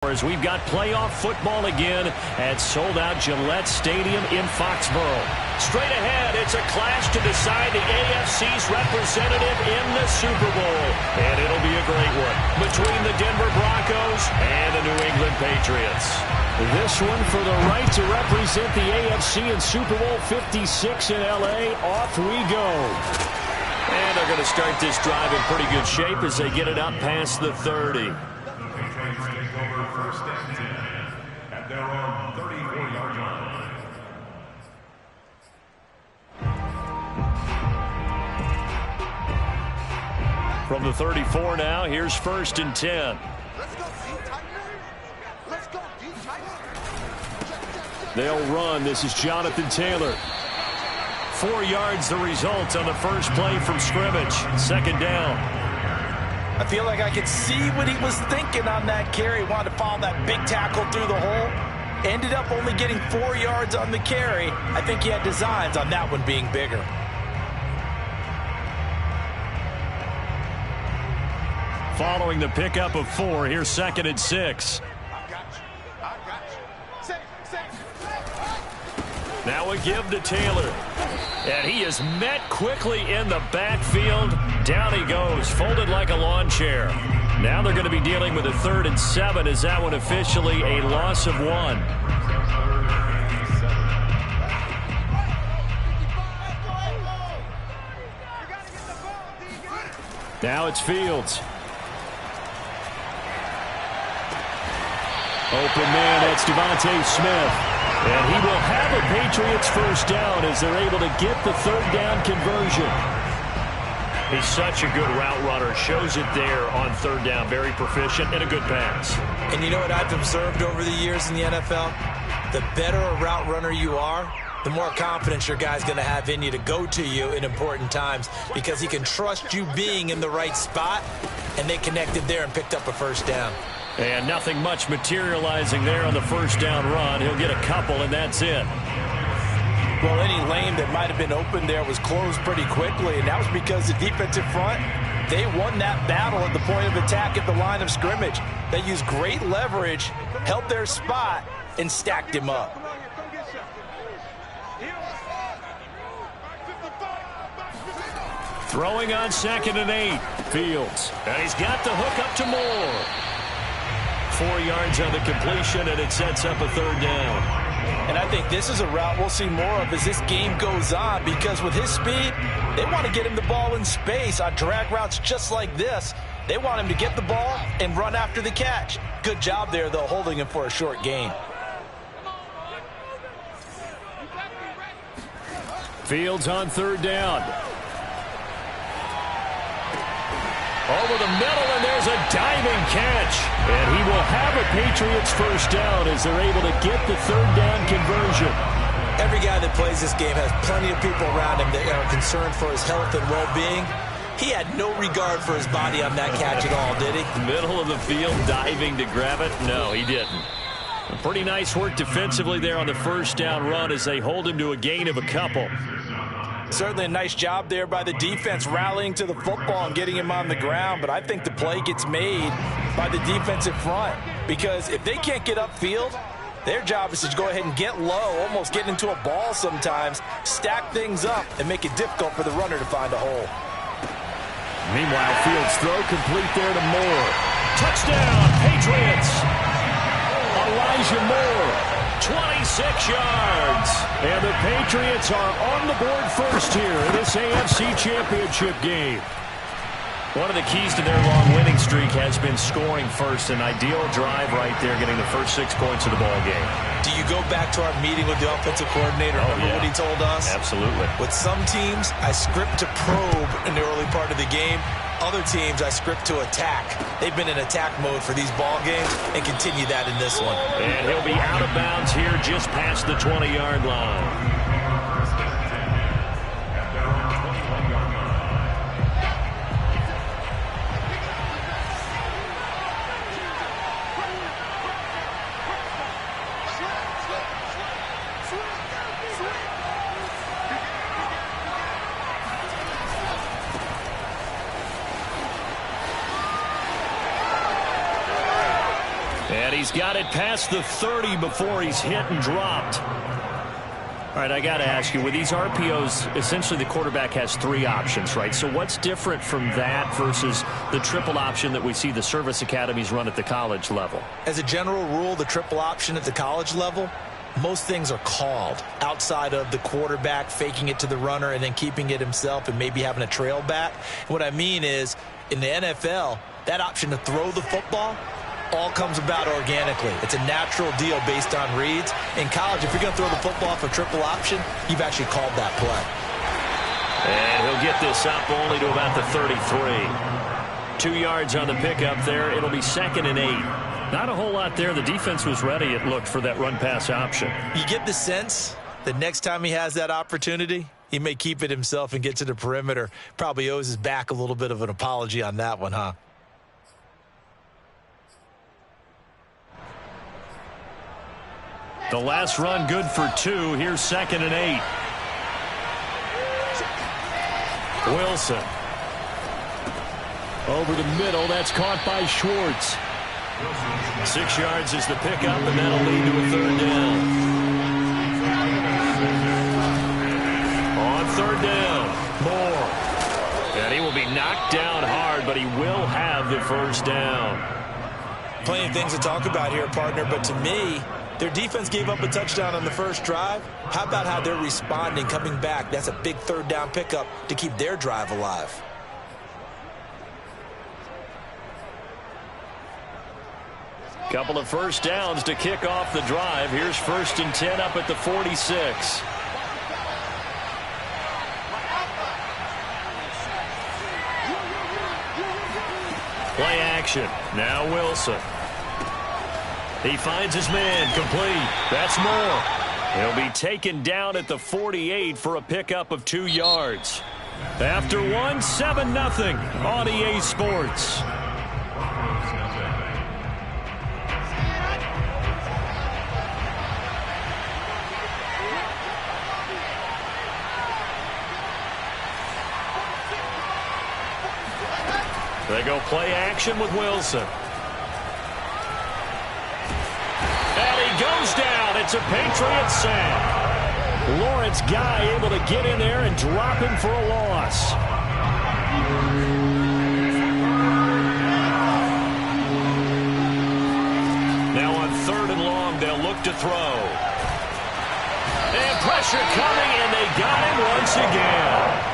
As we've got playoff football again at sold-out Gillette Stadium in Foxborough. Straight ahead, it's a clash to decide the AFC's representative in the Super Bowl. And it'll be a great one between the Denver Broncos and the New England Patriots. This one for the right to represent the AFC in Super Bowl 56 in L.A. Off we go. And they're going to start this drive in pretty good shape as they get it up past the 30. First and 10 at their own 34-yard line. From the 34 now, here's first and 10. They'll run. This is Jonathan Taylor. 4 yards the result on the first play from scrimmage. Second down. I feel like I could see what he was thinking on that carry. Wanted to follow that big tackle through the hole. Ended up only getting 4 yards on the carry. I think he had designs on that one being bigger. Following the pickup of 4, here's second and 6. Now a give to Taylor. And he is met quickly in the backfield. Down he goes, folded like a lawn chair. Now they're going to be dealing with a 3rd and 7. Is that one officially a loss of 1? Now it's Fields. Open man, that's Devontae Smith. And he will have a Patriots first down as they're able to get the 3rd down conversion. He's such a good route runner. Shows it there on 3rd down. Very proficient and a good pass. And you know what I've observed over the years in the NFL? The better a route runner you are, the more confidence your guy's going to have in you to go to you in important times because he can trust you being in the right spot, and they connected there and picked up a first down. And nothing much materializing there on the first down run. He'll get a couple, and that's it. Well, any lane that might have been open there was closed pretty quickly, and that was because the defensive front, they won that battle at the point of attack at the line of scrimmage. They used great leverage, held their spot, and stacked him up. Throwing on 2nd and 8. Fields. And he's got the hook up to Moore. 4 yards on the completion, and it sets up a 3rd down. And I think this is a route we'll see more of as this game goes on because with his speed, they want to get him the ball in space on drag routes just like this. They want him to get the ball and run after the catch. Good job there, though, holding him for a short gain. Fields on 3rd down. Over the middle, and there's a diving catch. And he will have a Patriots first down as they're able to get the 3rd down conversion. Every guy that plays this game has plenty of people around him that are concerned for his health and well-being. He had no regard for his body on that catch at all, did he? Middle of the field, diving to grab it? No, he didn't. Pretty nice work defensively there on the first down run as they hold him to a gain of a couple. Certainly a nice job there by the defense rallying to the football and getting him on the ground, but I think the play gets made by the defensive front because if they can't get upfield, their job is to go ahead and get low, almost get into a ball sometimes, stack things up, and make it difficult for the runner to find a hole. Meanwhile, Fields' throw complete there to Moore. Touchdown, Patriots! Elijah Moore. 26 yards. And the Patriots are on the board first here in this AFC Championship game. One of the keys to their long winning streak has been scoring first. An ideal drive right there, getting the first 6 points of the ball game. Do you go back to our meeting with the offensive coordinator? Remember what he told us? Absolutely. With some teams, I script to probe in the early part of the game. Other teams, I script to attack. They've been in attack mode for these ball games and continue that in this one. And he'll be out of bounds here just past the 20-yard line. He's got it past the 30 before he's hit and dropped. All right, I got to ask you, with these RPOs, essentially the quarterback has 3 options, right? So what's different from that versus the triple option that we see the service academies run at the college level? As a general rule, the triple option at the college level, most things are called outside of the quarterback faking it to the runner and then keeping it himself and maybe having a trail back. What I mean is, in the NFL, that option to throw the football all comes about organically. It's a natural deal based on reads. In college, if you're going to throw the football for triple option, you've actually called that play. And he'll get this up only to about the 33. 2 yards on the pickup there. It'll be 2nd and 8. Not a whole lot there. The defense was ready, it looked, for that run-pass option. You get the sense that next time he has that opportunity, he may keep it himself and get to the perimeter. Probably owes his back a little bit of an apology on that one, huh? The last run good for 2. Here's 2nd and 8. Wilson. Over the middle. That's caught by Schwartz. 6 yards is the pickup, and that'll lead to a 3rd down. On 3rd down, Moore. And he will be knocked down hard, but he will have the 1st down. Plenty of things to talk about here, partner, but to me, their defense gave up a touchdown on the first drive. How about how they're responding, coming back? That's a big 3rd down pickup to keep their drive alive. Couple of 1st downs to kick off the drive. Here's 1st and 10 up at the 46. Play action. Now Wilson. He finds his man. Complete. That's Moore. He'll be taken down at the 48 for a pickup of 2 yards. After one, 7-0 on EA Sports. They go play action with Wilson. And he goes down. It's a Patriot sack. Lawrence Guy able to get in there and drop him for a loss. Now on 3rd and long, they'll look to throw. And pressure coming, and they got him once again.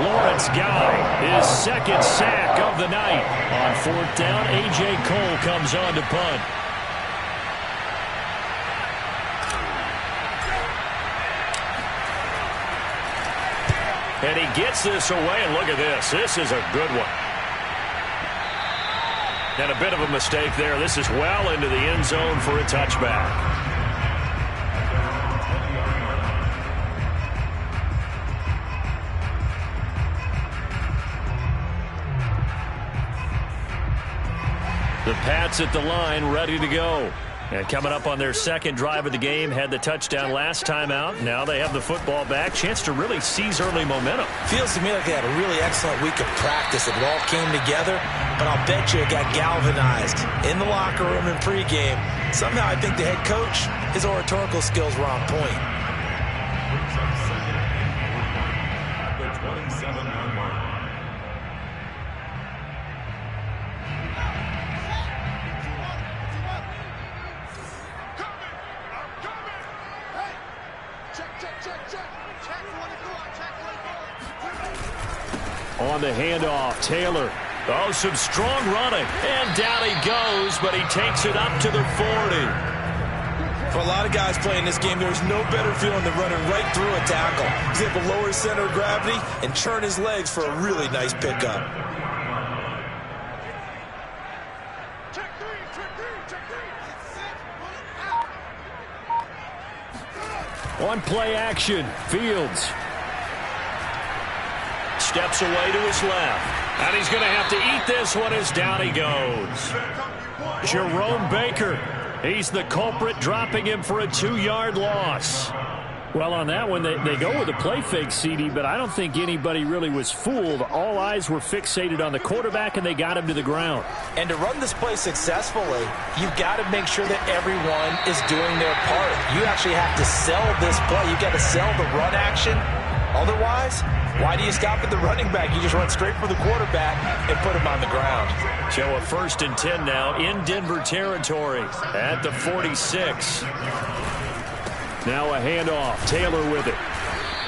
Lawrence Guy, his 2nd sack of the night. On 4th down, A.J. Cole comes on to punt. And he gets this away, and look at this. This is a good one. And a bit of a mistake there. This is well into the end zone for a touchback. The Pats at the line, ready to go. And coming up on their 2nd drive of the game, had the touchdown last time out. Now they have the football back. Chance to really seize early momentum. Feels to me like they had a really excellent week of practice. It all came together, but I'll bet you it got galvanized in the locker room in pregame. Somehow I think the head coach, his oratorical skills were on point. The 27-yard line. On the handoff, Taylor. Oh, some strong running. And down he goes, but he takes it up to the 40. For a lot of guys playing this game, there's no better feeling than running right through a tackle. He's able to lower his center of gravity and churn his legs for a really nice pickup. On play action, Fields steps away to his left. And he's going to have to eat this one as down he goes. Jerome Baker, he's the culprit, dropping him for a 2-yard loss. Well, on that one, they go with a play fake, CD, but I don't think anybody really was fooled. All eyes were fixated on the quarterback, and they got him to the ground. And to run this play successfully, you've got to make sure that everyone is doing their part. You actually have to sell this play. You've got to sell the run action. Otherwise, why do you stop at the running back? You just run straight for the quarterback and put him on the ground. So a 1st and 10 now in Denver territory at the 46. Now a handoff. Taylor with it.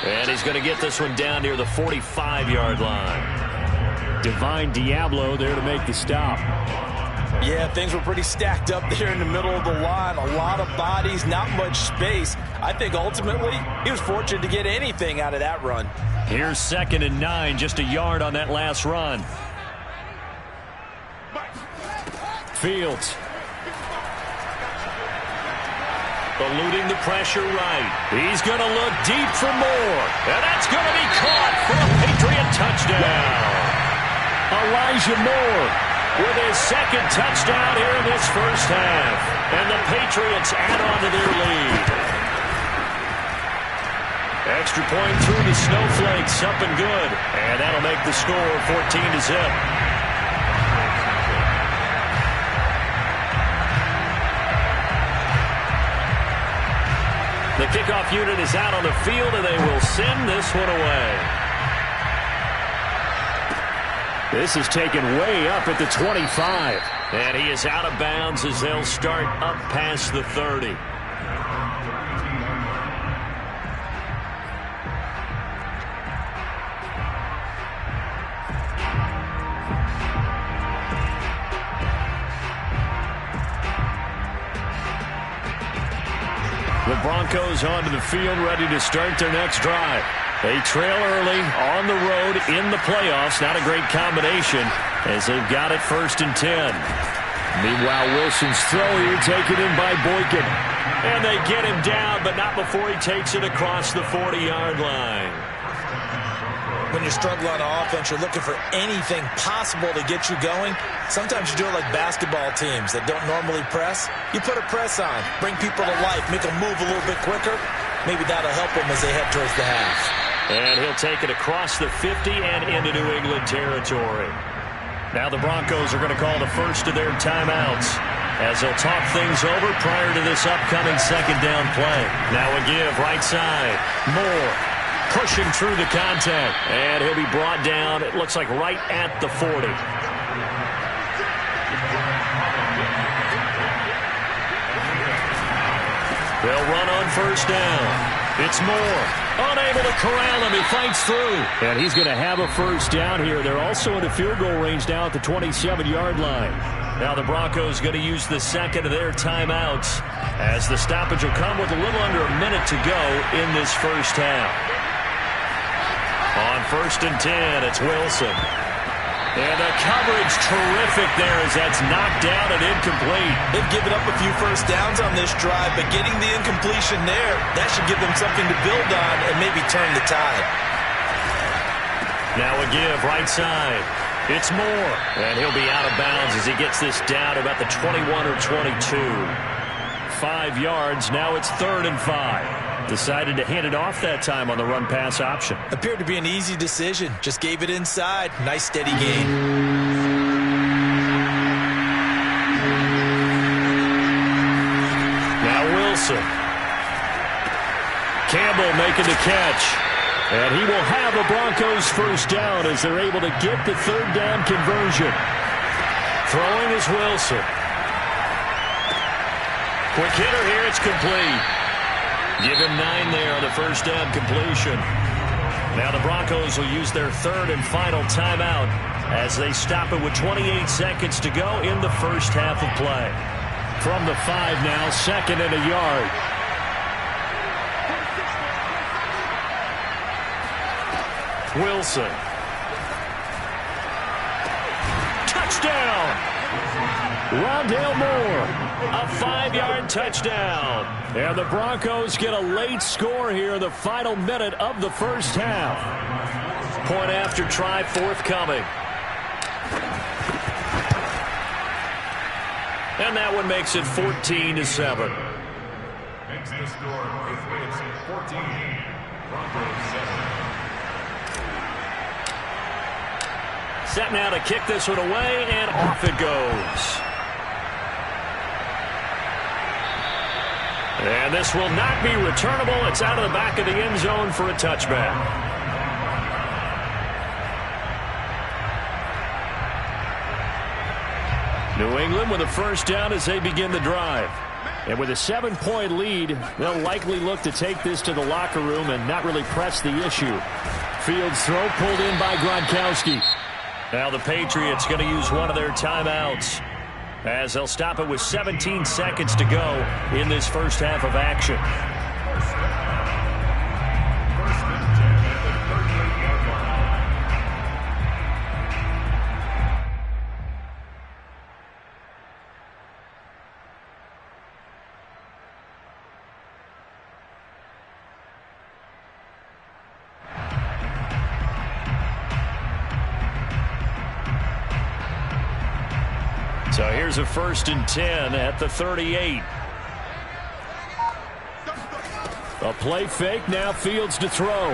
And he's going to get this one down near the 45-yard line. Divine Diablo there to make the stop. Yeah, things were pretty stacked up there in the middle of the line. A lot of bodies, not much space. I think ultimately he was fortunate to get anything out of that run. Here's 2nd and 9, just a yard on that last run. Fields. Eluding the pressure right. He's going to look deep for more. And that's going to be caught for a Patriot touchdown. Elijah Moore with his 2nd touchdown here in this first half. And the Patriots add on to their lead. Extra point through the Snowflakes, up and good. And that'll make the score 14-0. The kickoff unit is out on the field, and they will send this one away. This is taken way up at the 25. And he is out of bounds as they'll start up past the 30. The Broncos onto the field, ready to start their next drive. They trail early on the road in the playoffs. Not a great combination as they've got it 1st and 10. Meanwhile, Wilson's throw here taken in by Boykin. And they get him down, but not before he takes it across the 40-yard line. When you struggle on offense, you're looking for anything possible to get you going. Sometimes you do it like basketball teams that don't normally press. You put a press on, bring people to life, make them move a little bit quicker. Maybe that'll help them as they head towards the half. And he'll take it across the 50 and into New England territory. Now the Broncos are going to call the first of their timeouts as they'll talk things over prior to this upcoming 2nd down play. Now a give right side. Moore pushing through the contact. And he'll be brought down, it looks like right at the 40. They'll run on 1st down. It's Moore. Unable to corral him. He fights through. And he's going to have a 1st down here. They're also into field goal range now at the 27-yard line. Now the Broncos going to use the 2nd of their timeouts as the stoppage will come with a little under a minute to go in this first half. On 1st and 10, it's Wilson. And the coverage terrific there as that's knocked down and incomplete. They've given up a few 1st downs on this drive, but getting the incompletion there, that should give them something to build on and maybe turn the tide. Now a give right side. It's Moore. And he'll be out of bounds as he gets this down about the 21 or 22. 5 yards. Now it's 3rd and 5. Decided to hand it off that time on the run-pass option. Appeared to be an easy decision. Just gave it inside. Nice, steady gain. Now Wilson. Campbell making the catch. And he will have a Broncos 1st down as they're able to get the 3rd down conversion. Throwing is Wilson. Quick hitter here. It's complete. Give him 9 there on the 1st down completion. Now the Broncos will use their 3rd and final timeout as they stop it with 28 seconds to go in the first half of play. From the 5 now, 2nd and a yard. Wilson. Touchdown! Rondale Moore, a 5-yard touchdown. And the Broncos get a late score here in the final minute of the first half. Point after try forthcoming. And that one makes it 14-7. Makes the score Patriots 14, Broncos 7. Set now to kick this one away, and off it goes. And this will not be returnable. It's out of the back of the end zone for a touchback. New England with a first down as they begin the drive. And with a 7-point lead, they'll likely look to take this to the locker room and not really press the issue. Fields throw pulled in by Gronkowski. Now the Patriots going to use one of their timeouts as they'll stop it with 17 seconds to go in this first half of action. So here's a 1st and 10 at the 38. A play fake, now Fields to throw.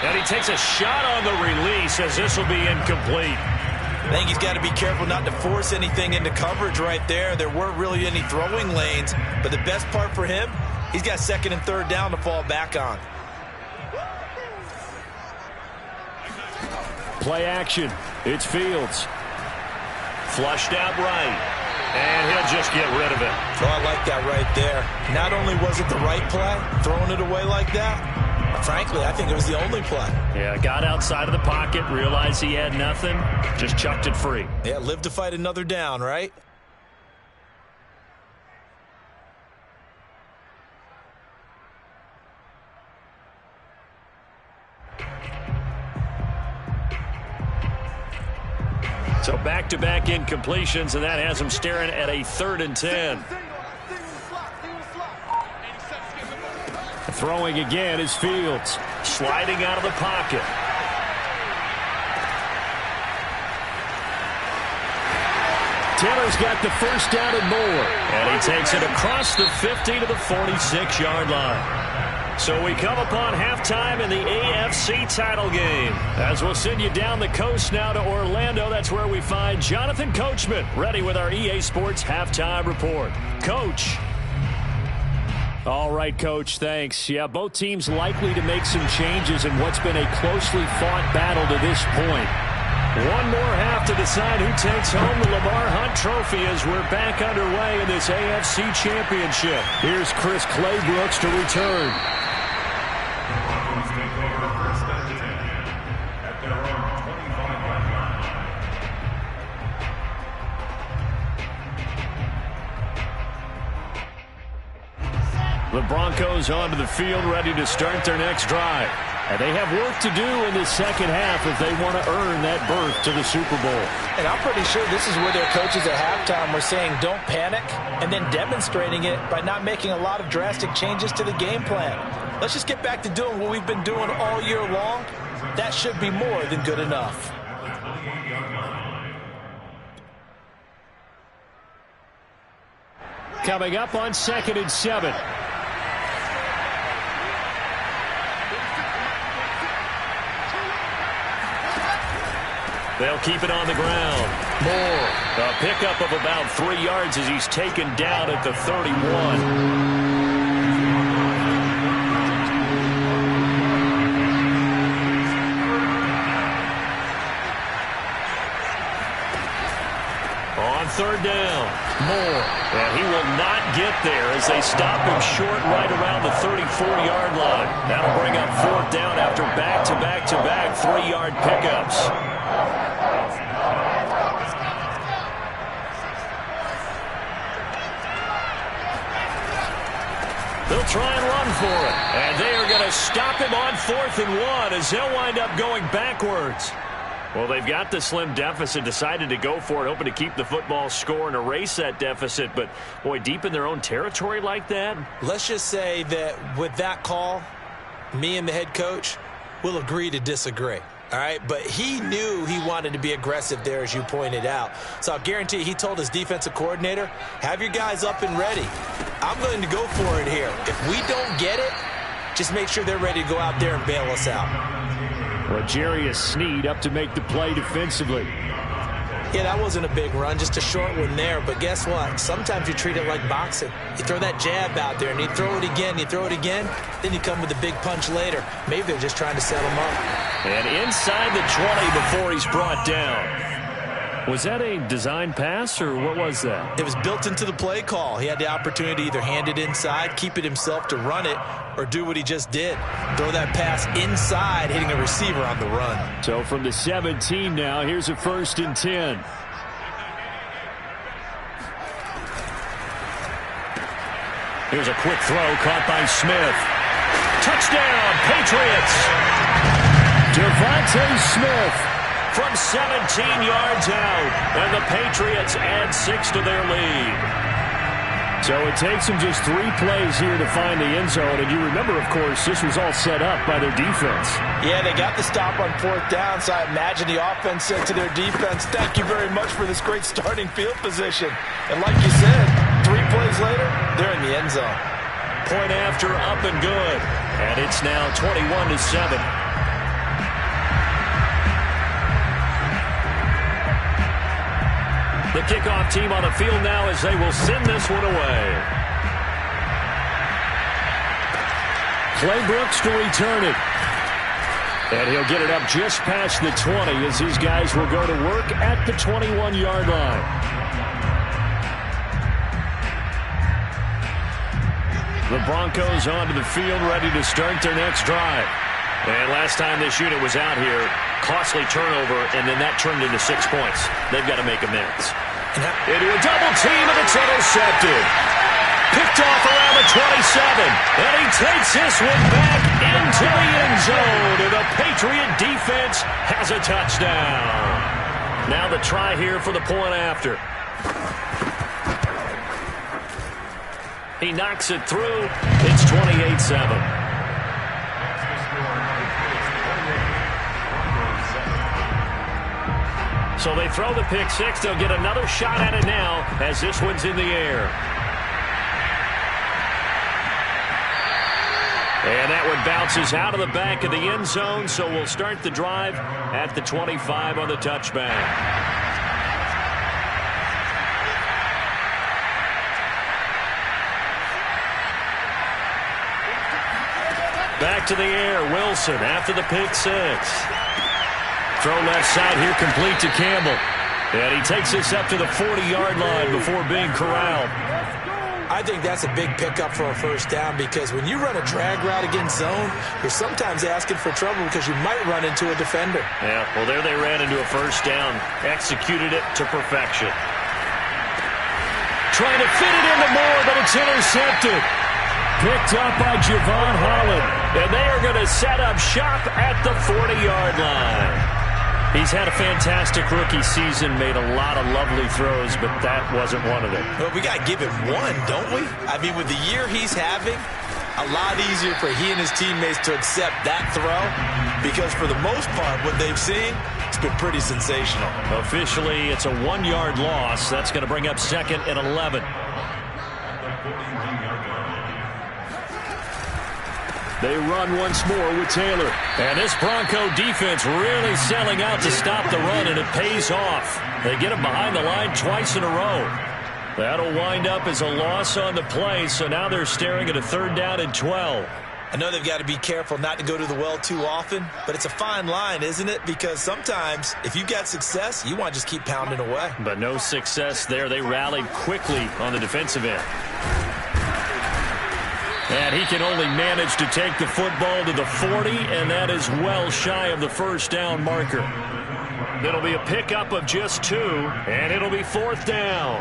And he takes a shot on the release as this will be incomplete. I think he's got to be careful not to force anything into coverage right there. There weren't really any throwing lanes, but the best part for him, he's got 2nd and 3rd down to fall back on. Play action. It's Fields. Flushed out right, and he'll just get rid of it. Oh, I like that right there. Not only was it the right play, throwing it away like that, frankly, I think it was the only play. Yeah, got outside of the pocket, realized he had nothing, just chucked it free. Yeah, live to fight another down, right? So back-to-back incompletions, and that has him staring at a 3rd and 10. Throwing again is Fields. Sliding out of the pocket. Taylor's got the first down and more. And he takes it across the 50 to the 46-yard line. So we come upon halftime in the AFC title game. As we'll send you down the coast now to Orlando, that's where we find Jonathan Coachman, ready with our EA Sports halftime report. Coach. All right, Coach, thanks. Yeah, both teams likely to make some changes in what's been a closely fought battle to this point. One more half to decide who takes home the Lamar Hunt Trophy as we're back underway in this AFC Championship. Here's Chris Claybrooks to return. The Broncos onto the field, ready to start their next drive. And they have work to do in the second half if they want to earn that berth to the Super Bowl. And I'm pretty sure this is where their coaches at halftime were saying don't panic, and then demonstrating it by not making a lot of drastic changes to the game plan. Let's just get back to doing what we've been doing all year long. That should be more than good enough. Coming up on 2nd and 7. They'll keep it on the ground. Moore, a pickup of about 3 yards as he's taken down at the 31. On 3rd down, Moore. And he will not get there as they stop him short right around the 34-yard line. That'll bring up 4th down after back-to-back-to-back 3-yard pickups. They'll try and run for it. And they are going to stop him on 4th and 1 as they'll wind up going backwards. Well, they've got the slim deficit, decided to go for it, hoping to keep the football score and erase that deficit. But, boy, deep in their own territory like that. Let's just say that with that call, me and the head coach will agree to disagree. All right, but he knew he wanted to be aggressive there, as you pointed out. So I'll guarantee he told his defensive coordinator, have your guys up and ready. I'm going to go for it here. If we don't get it, just make sure they're ready to go out there and bail us out. L'Jarius Sneed up to make the play defensively. Yeah, that wasn't a big run, just a short one there. But guess what? Sometimes you treat it like boxing. You throw that jab out there, and you throw it again, then you come with a big punch later. Maybe they're just trying to set him up. And inside the 20 before he's brought down. Was that a design pass, or what was that? It was built into the play call. He had the opportunity to either hand it inside, keep it himself to run it, or do what he just did. Throw that pass inside, hitting a receiver on the run. So from the 17 now, here's a 1st and 10. Here's a quick throw caught by Smith. Touchdown, Patriots! Devontae Smith from 17 yards out, and the Patriots add 6 to their lead. So it takes them just 3 plays here to find the end zone, and you remember, of course, this was all set up by their defense. Yeah, they got the stop on 4th down, so I imagine the offense said to their defense, thank you very much for this great starting field position. And like you said, 3 plays later, they're in the end zone. Point after, up and good, and it's now 21-7. The kickoff team on the field now as they will send this one away. Clay Brooks to return it. And he'll get it up just past the 20 as his guys will go to work at the 21-yard line. The Broncos onto the field ready to start their next drive. And last time this unit was out here, costly turnover, and then that turned into 6 points. They've got to make amends. Into a double team, and it's intercepted. Picked off around the 27, and he takes this one back into the end zone, and the Patriot defense has a touchdown. Now the try here for the point after. He knocks it through. It's 28-7. So they throw the pick 6. They'll get another shot at it now as this one's in the air. And that one bounces out of the back of the end zone, so we'll start the drive at the 25 on the touchback. Back to the air, Wilson after the pick 6. Throw left side here, complete to Campbell. And he takes this up to the 40-yard line before being corralled. I think that's a big pickup for a 1st down because when you run a drag route against zone, you're sometimes asking for trouble because you might run into a defender. Yeah, well, there they ran into a 1st down. Executed it to perfection. Trying to fit it into Moore, but it's intercepted. Picked up by Javon Holland. And they are going to set up shop at the 40-yard line. He's had a fantastic rookie season, made a lot of lovely throws, but that wasn't one of them. Well, we got to give him one, don't we? I mean, with the year he's having, a lot easier for he and his teammates to accept that throw because for the most part, what they've seen, it's been pretty sensational. Officially, it's a 1-yard loss. That's going to bring up 2nd and 11. They run once more with Taylor. And this Bronco defense really selling out to stop the run, and it pays off. They get him behind the line twice in a row. That'll wind up as a loss on the play, so now they're staring at a 3rd down and 12. I know they've got to be careful not to go to the well too often, but it's a fine line, isn't it? Because sometimes, if you got success, you want to just keep pounding away. But no success there. They rallied quickly on the defensive end. And he can only manage to take the football to the 40, and that is well shy of the 1st down marker. It'll be a pickup of just 2, and it'll be 4th down.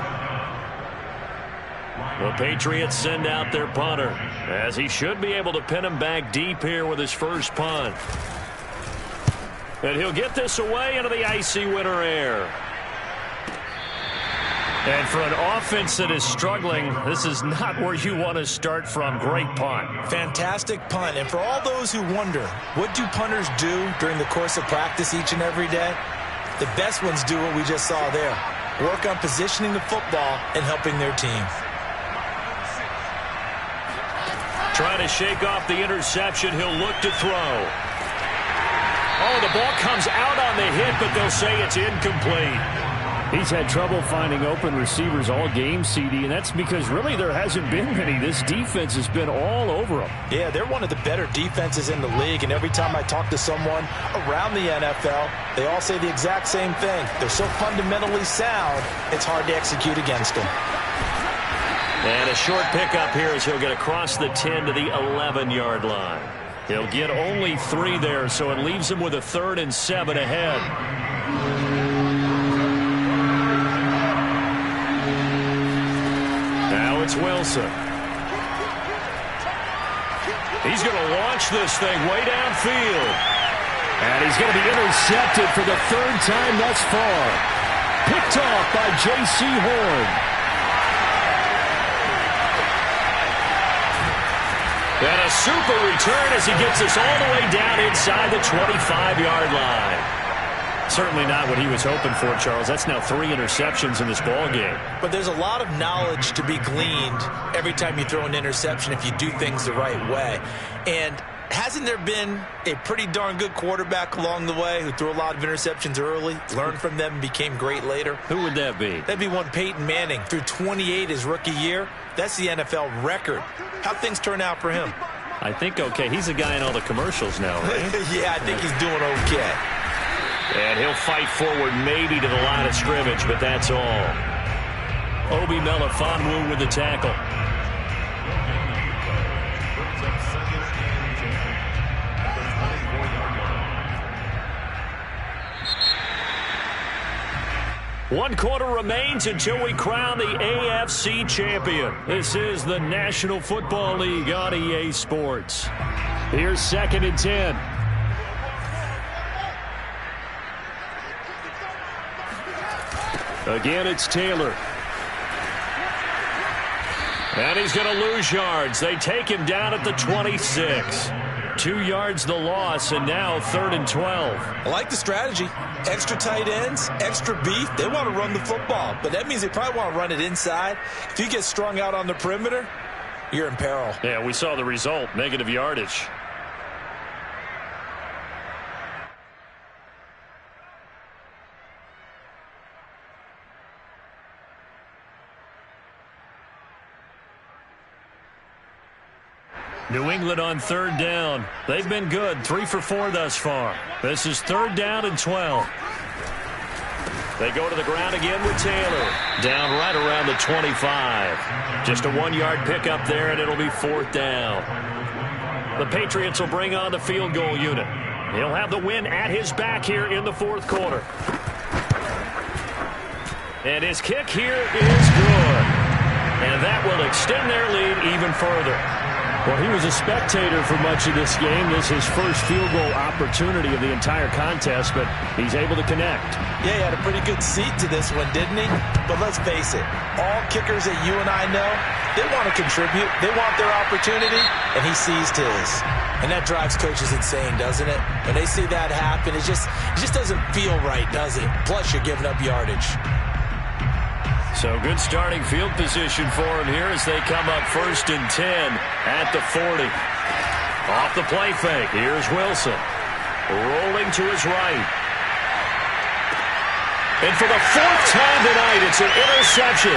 The Patriots send out their punter, as he should be able to pin him back deep here with his first punt. And he'll get this away into the icy winter air. And for an offense that is struggling, this is not where you want to start from. Great punt. Fantastic punt. And for all those who wonder, what do punters do during the course of practice each and every day? The best ones do what we just saw there. Work on positioning the football and helping their team. Trying to shake off the interception. He'll look to throw. Oh, the ball comes out on the hit, but they'll say it's incomplete. He's had trouble finding open receivers all game, CD, and that's because really there hasn't been many. This defense has been all over him. Yeah, they're one of the better defenses in the league, and every time I talk to someone around the NFL, they all say the exact same thing. They're so fundamentally sound, it's hard to execute against them. And a short pickup here as he'll get across the 10 to the 11-yard line. He'll get only 3 there, so it leaves him with a 3rd and 7 ahead. Now it's Wilson. He's going to launch this thing way downfield. And he's going to be intercepted for the 3rd time thus far. Picked off by J.C. Horn. And a super return as he gets us all the way down inside the 25-yard line. Certainly not what he was hoping for, Charles. That's now 3 interceptions in this ball game. But there's a lot of knowledge to be gleaned every time you throw an interception if you do things the right way. And hasn't there been a pretty darn good quarterback along the way who threw a lot of interceptions early, learned from them, and became great later? Who would that be? That'd be one Peyton Manning. Threw 28 his rookie year. That's the NFL record. How'd things turn out for him? I think okay. He's a guy in all the commercials now, right? Yeah, I think he's doing okay. And he'll fight forward maybe to the line of scrimmage, but that's all. Obi Melifonwu with the tackle. One quarter remains until we crown the AFC champion. This is the National Football League on EA Sports. Here's 2nd and 10. Again, it's Taylor. And he's going to lose yards. They take him down at the 26. 2 yards the loss, and now 3rd and 12. I like the strategy. Extra tight ends, extra beef. They want to run the football, but that means they probably want to run it inside. If you get strung out on the perimeter, you're in peril. Yeah, we saw the result, negative yardage. New England on 3rd down. They've been good, 3 for 4 thus far. This is 3rd down and 12. They go to the ground again with Taylor. Down right around the 25. Just a 1-yard pickup there, and it'll be 4th down. The Patriots will bring on the field goal unit. He'll have the win at his back here in the 4th quarter. And his kick here is good. And that will extend their lead even further. Well, he was a spectator for much of this game. This is his first field goal opportunity of the entire contest, but he's able to connect. Yeah, he had a pretty good seat to this one, didn't he? But let's face it, all kickers that you and I know, they want to contribute. They want their opportunity, and he seized his. And that drives coaches insane, doesn't it? When they see that happen, it just doesn't feel right, does it? Plus, you're giving up yardage. So good starting field position for him here as they come up 1st and 10 at the 40. Off the play fake. Here's Wilson. Rolling to his right. And for the 4th time tonight, it's an interception.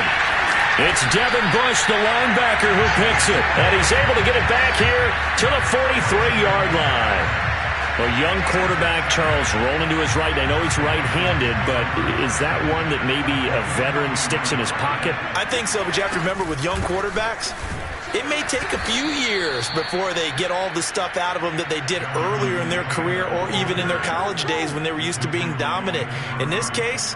It's Devin Bush, the linebacker, who picks it. And he's able to get it back here to the 43-yard line. A young quarterback, Charles, rolling to his right. I know he's right-handed, but is that one that maybe a veteran sticks in his pocket? I think so, but you have to remember with young quarterbacks, it may take a few years before they get all the stuff out of them that they did earlier in their career or even in their college days when they were used to being dominant. In this case,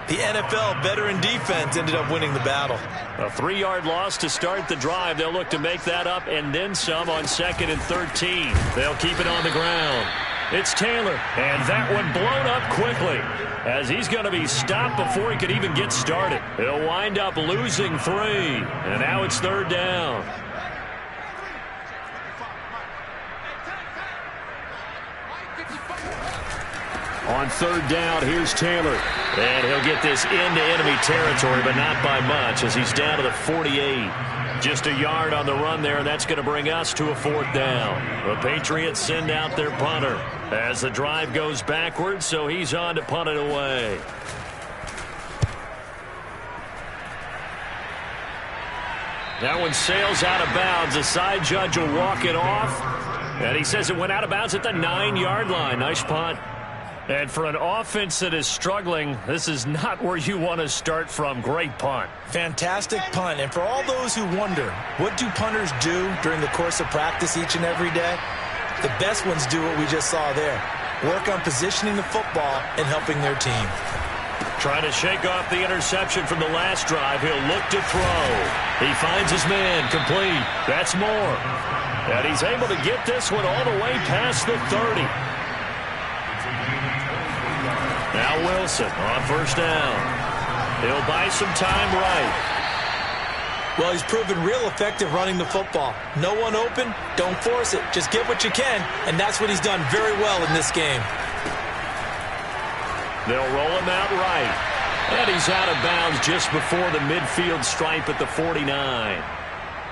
the NFL veteran defense ended up winning the battle. A 3-yard loss to start the drive. They'll look to make that up and then some on 2nd and 13. They'll keep it on the ground. It's Taylor, and that one blown up quickly as he's going to be stopped before he could even get started. He'll wind up losing 3, and now it's 3rd down. On 3rd down, here's Taylor. And he'll get this into enemy territory, but not by much as he's down to the 48. Just a yard on the run there, and that's going to bring us to a 4th down. The Patriots send out their punter as the drive goes backwards, so he's on to punt it away. That one sails out of bounds. The side judge will walk it off, and he says it went out of bounds at the 9-yard line. Nice punt. And for an offense that is struggling, this is not where you want to start from. Great punt. Fantastic punt. And for all those who wonder, what do punters do during the course of practice each and every day? The best ones do what we just saw there. Work on positioning the football and helping their team. Trying to shake off the interception from the last drive. He'll look to throw. He finds his man. Complete. That's Moore. And he's able to get this one all the way past the 30. Now Wilson on 1st down. He'll buy some time right. Well, he's proven real effective running the football. No one open, don't force it. Just get what you can, and that's what he's done very well in this game. They'll roll him out right. And he's out of bounds just before the midfield stripe at the 49.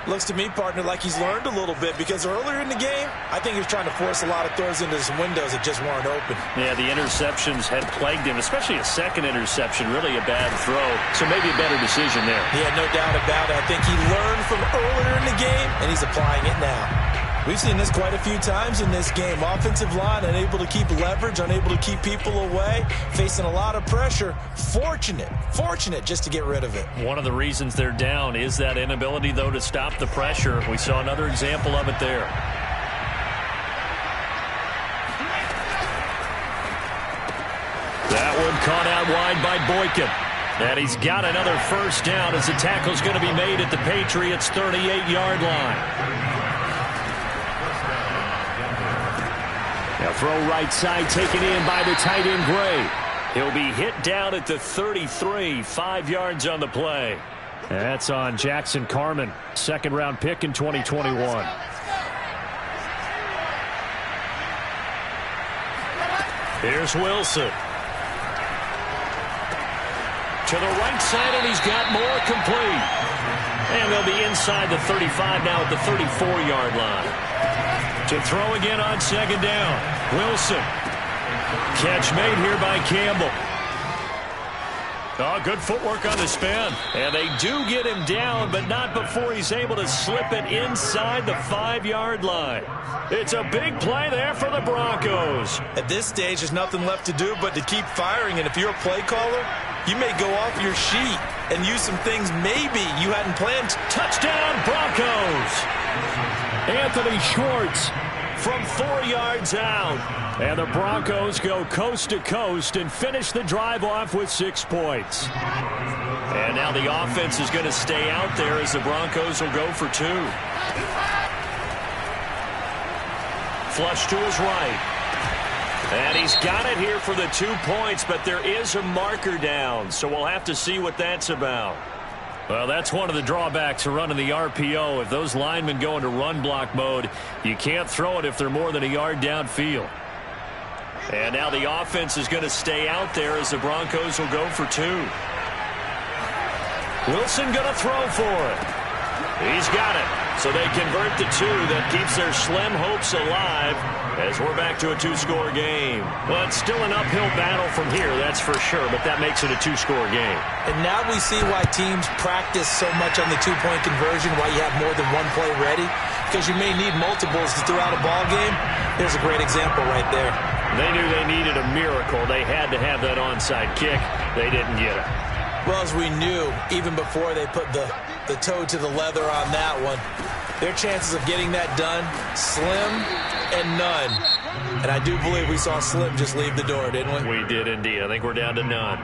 Looks to me, partner, like he's learned a little bit because earlier in the game, I think he was trying to force a lot of throws into some windows that just weren't open. Yeah, the interceptions had plagued him, especially a second interception, really a bad throw. So maybe a better decision there. Yeah, no doubt about it. I think he learned from earlier in the game, and he's applying it now. We've seen this quite a few times in this game. Offensive line unable to keep leverage, unable to keep people away, facing a lot of pressure. Fortunate just to get rid of it. One of the reasons they're down is that inability, though, to stop the pressure. We saw another example of it there. That one caught out wide by Boykin. And he's got another 1st down as the tackle's going to be made at the Patriots' 38-yard line. Now throw right side taken in by the tight end Gray. He'll be hit down at the 33, 5 yards on the play. That's on Jackson Carman, 2nd-round pick in 2021. Here's Wilson. To the right side, and he's got Moore complete. And they'll be inside the 35 now at the 34-yard line. To throw again on 2nd down. Wilson. Catch made here by Campbell. Oh, good footwork on the spin. And they do get him down, but not before he's able to slip it inside the 5-yard line. It's a big play there for the Broncos. At this stage, there's nothing left to do but to keep firing. And if you're a play caller, you may go off your sheet and use some things maybe you hadn't planned. Touchdown, Broncos. Anthony Schwartz from 4 yards out. And the Broncos go coast to coast and finish the drive off with 6 points. And now the offense is going to stay out there as the Broncos will go for 2. Flush to his right. And he's got it here for the 2 points, but there is a marker down, so we'll have to see what that's about. Well, that's one of the drawbacks of running the RPO. If those linemen go into run block mode, you can't throw it if they're more than a yard downfield. And now the offense is going to stay out there as the Broncos will go for 2. Wilson going to throw for it. He's got it. So they convert the 2. That keeps their slim hopes alive as we're back to a 2-score game. Well, it's still an uphill battle from here, that's for sure, but that makes it a 2-score game. And now we see why teams practice so much on the 2-point conversion, why you have more than one play ready, because you may need multiples throughout a ball game. There's a great example right there. They knew they needed a miracle. They had to have that onside kick. They didn't get it. Well, as we knew, even before they put the toe to the leather on that one, their chances of getting that done, slim and none. And I do believe we saw Slim just leave the door, didn't we? We did indeed. I think we're down to none.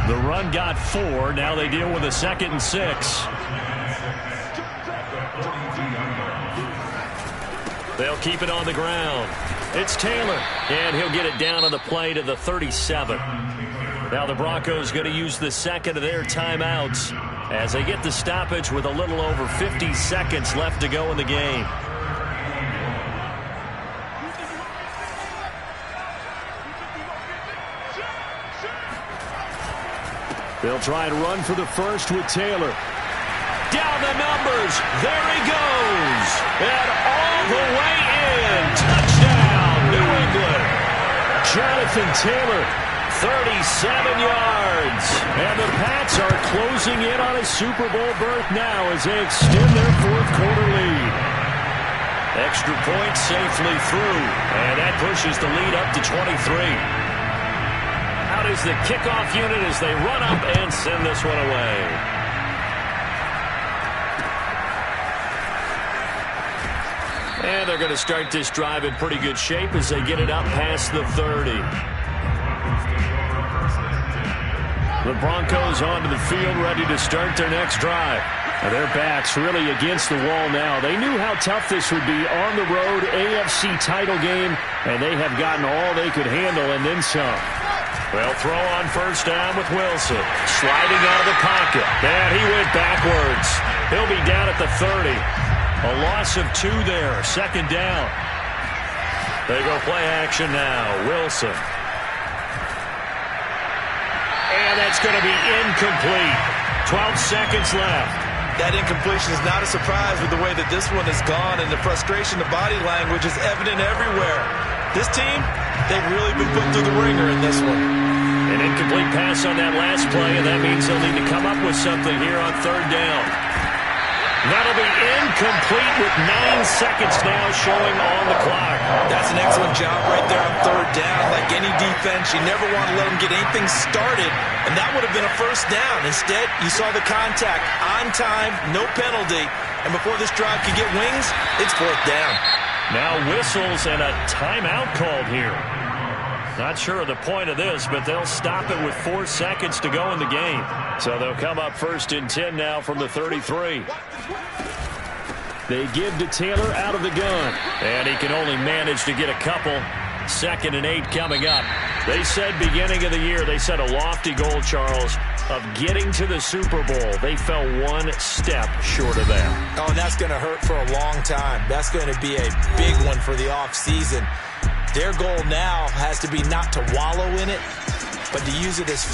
The run got 4. Now they deal with a 2nd and 6. They'll keep it on the ground. It's Taylor, and he'll get it down on the play to the 37. Now the Broncos going to use the 2nd of their timeouts as they get the stoppage with a little over 50 seconds left to go in the game. They'll try and run for the first with Taylor. Down the numbers. There he goes. And all the way in. Touchdown, New England. Jonathan Taylor, 37 yards. And the Pats are closing in on a Super Bowl berth now as they extend their fourth quarter lead. Extra point safely through. And that pushes the lead up to 23. Out is the kickoff unit as they run up and send this one away. And they're going to start this drive in pretty good shape as they get it up past the 30. The Broncos onto the field ready to start their next drive. Now their backs really against the wall now. They knew how tough this would be on the road, AFC title game, and they have gotten all they could handle and then some. Well, throw on first down with Wilson. Sliding out of the pocket. And he went backwards. He'll be down at the 30. A loss of 2 there. Second down. They go play action now. Wilson. And that's going to be incomplete. 12 seconds left. That incompletion is not a surprise with the way that this one has gone, and the frustration, the body language is evident everywhere. This team, they've really been put through the ringer in this one. An incomplete pass on that last play, and that means they'll need to come up with something here on third down. That'll be incomplete with 9 seconds now showing on the clock. That's an excellent job right there on third down. Like any defense, you never want to let them get anything started, and that would have been a first down. Instead, you saw the contact on time, no penalty, and before this drive could get wings, it's fourth down. Now whistles and a timeout called here. Not sure of the point of this, but they'll stop it with 4 seconds to go in the game. So they'll come up first and 10 now from the 33. They give to Taylor out of the gun. And he can only manage to get a couple. 2nd and 8 coming up. They said beginning of the year, they set a lofty goal, Charles, of getting to the Super Bowl. They fell 1 step short of that. Oh, and that's going to hurt for a long time. That's going to be a big one for the offseason. Their goal now has to be not to wallow in it, but to use it as